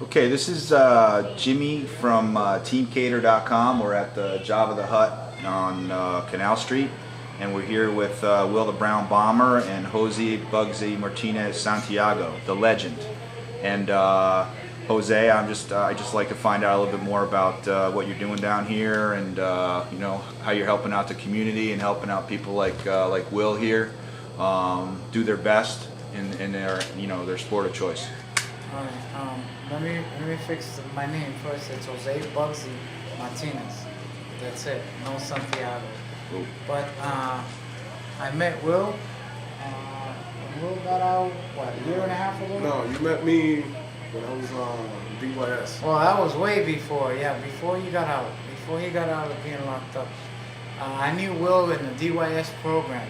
Okay, this is Jimmy from TeamCater.com. We're at the Java the Hut on Canal Street, and we're here with Will the Brown Bomber and Jose Bugsy Martinez Santiago, the legend. And Jose, I just like to find out a little bit more about what you're doing down here, and you know, how you're helping out the community and helping out people like Will here do their best in their their sport of choice. All right. Let me fix my name first. It's Jose Bugsy Martinez. That's it. No Santiago. Cool. But I met Will. When Will got out, what, a year and a half ago? No, you met me when I was DYS. Well, that was way before. Yeah, before he got out. Before he got out of being locked up. I knew Will in the DYS program.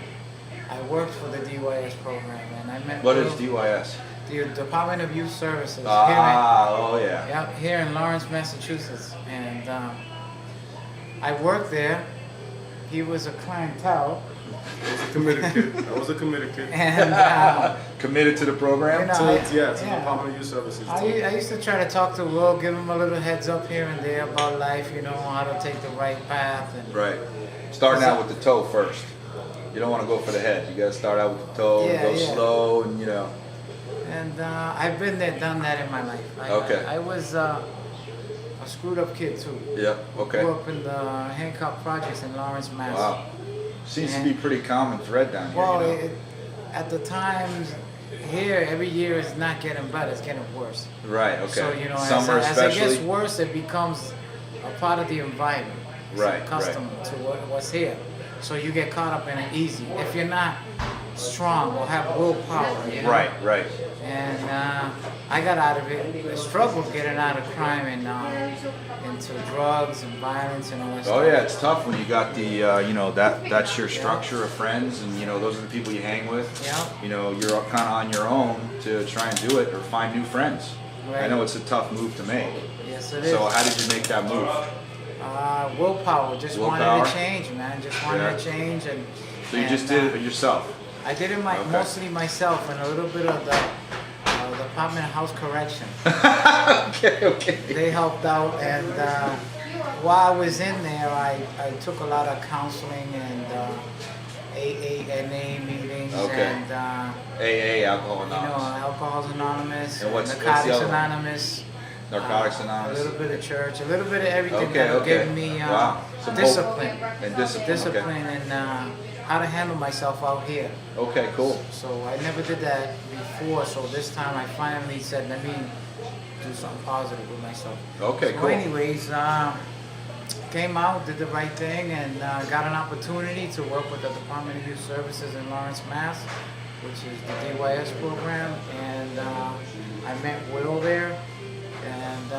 I worked for the DYS program, and I met What Will. is DYS? The Department of Youth Services. Oh yeah. Yep, here in Lawrence, Massachusetts. And I worked there. He was a clientele. I was a committed kid. I was a committed kid. And Committed to the program? You know, to the Department of Youth Services. I used to try to talk to Will, give him a little heads up here and there about life, how to take the right path. And Right. Starting out with the toe first. You don't want to go for the head. You got to start out with the toe, go slow, and And I've been there, done that in my life. I was a screwed up kid too. Yeah, okay. Grew up in the Hancock Projects in Lawrence, Mass. Wow. Seems to be pretty common thread down here. Well, at the times here, every year is not getting better; it's getting worse. Right. Okay. So Summer as it especially. gets worse, it becomes a part of the environment. It's Right. accustomed to what's here. So you get caught up in it easy if you're not strong or have willpower. Right. Right. And I got out of it. I struggled getting out of crime and into drugs and violence and all that stuff. Oh yeah, it's tough when you got the that's your structure of friends, and those are the people you hang with. Yeah. You're kind of on your own to try and do it or find new friends. Right. I know it's a tough move to make. Yes, it is. So how did you make that move? Willpower. Just Willpower? wanted to change, man. Just wanted to change, and So you just did it yourself. I did it mostly myself and a little bit of the Department of House Correction. Okay. They helped out, and while I was in there, I took a lot of counseling and AA meetings and AA, Alcohol Anonymous. Alcohol's Anonymous, And what's the Narcotics other one? Anonymous. Narcotics Anonymous. A little bit of church, a little bit of everything Okay, that okay. gave me Some discipline. And discipline. Discipline and how to handle myself out here. Okay, cool. So I never did that before, so this time I finally said, let me do something positive with myself. Okay, so cool. anyways, came out, did the right thing, and got an opportunity to work with the Department of Youth Services in Lawrence, Mass, which is the DYS program, and I met Will there, and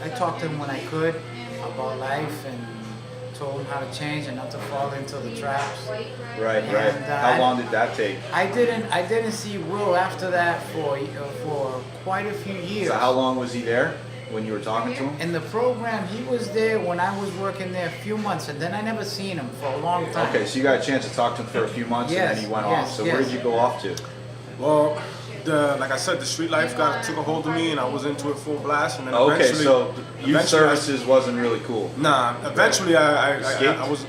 I talked to him when I could about life and told him how to change and not to fall into the traps. Right. And, How long did that take? I didn't see Will after that for quite a few years. So how long was he there when you were talking to him? In the program, he was there when I was working there a few months, and then I never seen him for a long time. Okay, so you got a chance to talk to him for a few months, and then he went off. So where did you go off to? Well, like I said, the street life took a hold of me, and I was into it full blast. And then Okay, so youth services wasn't really cool. Nah, eventually I was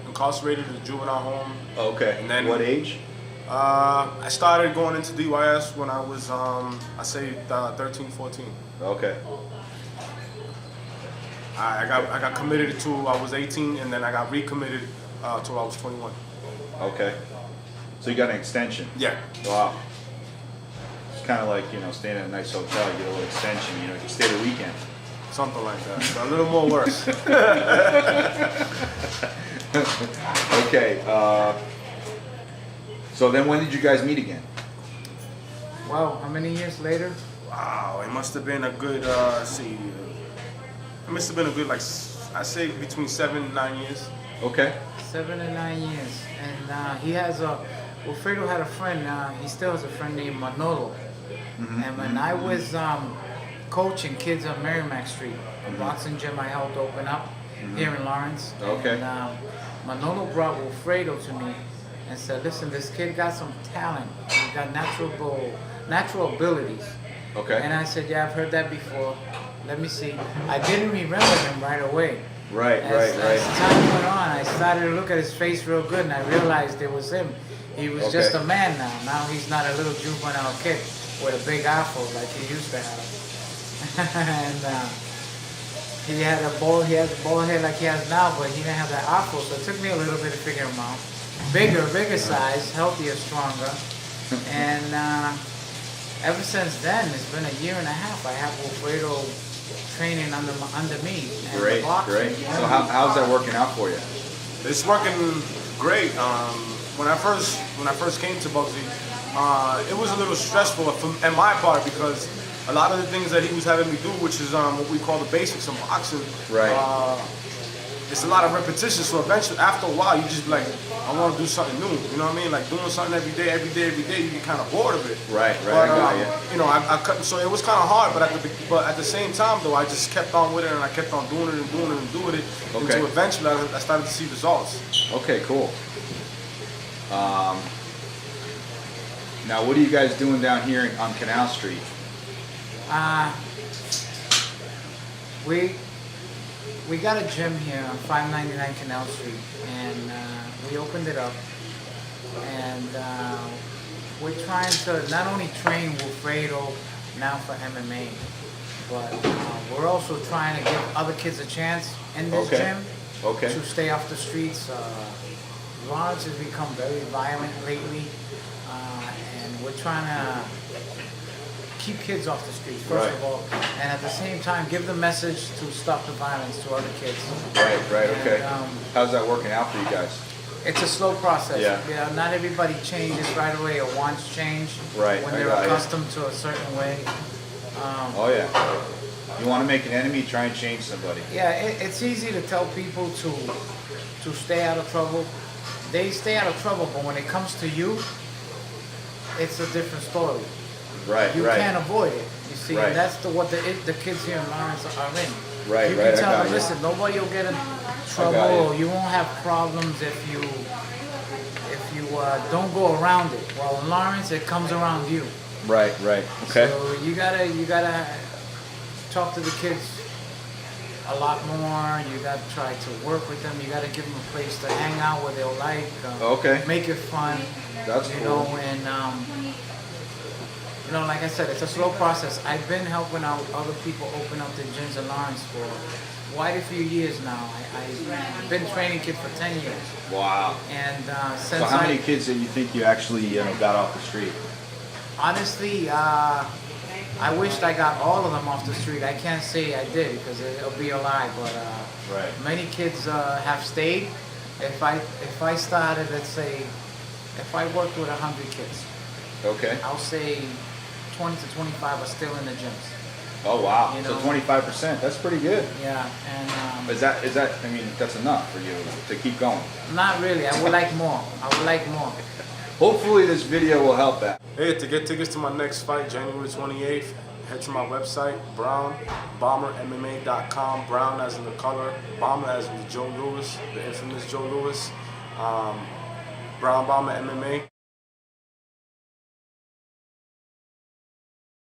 incarcerated in a juvenile home. Okay. And then what age? I started going into DYS when I was I say 13, 14. Okay. I got committed to I was 18, and then I got recommitted till I was 21. Okay. So you got an extension? Yeah. Wow. It's kind of like, staying in a nice hotel, you get a little extension, you can stay the weekend. Something like that. So a little more worse. Okay. So then when did you guys meet again? Wow, how many years later? Wow, it must have been a good, it must have been a good, I say between 7 and 9 years. Okay. 7 and 9 years. And he has Wilfredo had a friend, he still has a friend named Manolo. And when I was coaching kids on Merrimack Street, a boxing gym I helped open up here in Lawrence. Okay. And Manolo brought Wilfredo to me and said, listen, this kid got some talent. He got natural abilities. Okay. And I said, yeah, I've heard that before. Let me see. I didn't remember him right away. Right, As right. time went on, I started to look at his face real good, and I realized it was him. He was just a man now. Now he's not a little juvenile kid with a big afro like he used to have. And he had a bald head like he has now, but he didn't have that afro, so it took me a little bit to figure him out. Bigger size, healthier, stronger. And ever since then, it's been a year and a half. I have Wilfredo training under me. And Great. So how's that working out for you? It's working great. When I first came to Bugsy, it was a little stressful on my part because a lot of the things that he was having me do, which is what we call the basics of boxing, it's a lot of repetition. So eventually, after a while, you just be like, I want to do something new. You know what I mean? Like doing something every day, you get kind of bored of it. Right. But, I got you. You know, I cut, so it was kind of hard. But at the same time, though, I just kept on with it, and I kept on doing it until eventually I started to see results. Okay, cool. Now, what are you guys doing down here on Canal Street? We got a gym here on 599 Canal Street, and we opened it up, and we're trying to not only train Wilfredo now for MMA, but we're also trying to give other kids a chance in this gym to stay off the streets. Lawrence has become very violent lately, and we're trying to keep kids off the streets, first of all, and at the same time give the message to stop the violence to other kids. Right, okay. How's that working out for you guys? It's a slow process. Yeah. Not everybody changes right away or wants change when they're accustomed to a certain way. You want to make an enemy, try and change somebody. Yeah, it's easy to tell people to stay out of trouble. They stay out of trouble, but when it comes to you, it's a different story. You can't avoid it, you see, and that's what the kids here in Lawrence are in. You can tell them, listen, nobody will get in trouble, or you won't have problems if you don't go around it. Well, in Lawrence, it comes around you. Right. Okay. So you gotta talk to the kids a lot more. You gotta try to work with them. You gotta give them a place to hang out where they'll like. Make it fun. That's cool. You know, and like I said, it's a slow process. I've been helping out other people open up their gyms in Lawrence for quite a few years now. I've been training kids for 10 years. Wow. And so how many kids do you think you actually got off the street? Honestly, I wished I got all of them off the street. I can't say I did because it'll be a lie, but many kids have stayed. If I started, let's say, if I worked with 100 kids, I'll say 20 to 25 are still in the gyms. Oh wow! So 25%, that's pretty good. Yeah, and is that? I mean, that's enough for you to keep going. Not really. I would like more. Hopefully, this video will help that. Hey, to get tickets to my next fight, January 28th, head to my website, DawnlandNH.com. Brown as in the color, Bomber as in the Joe Louis, the infamous Joe Louis. Brown Bomber MMA.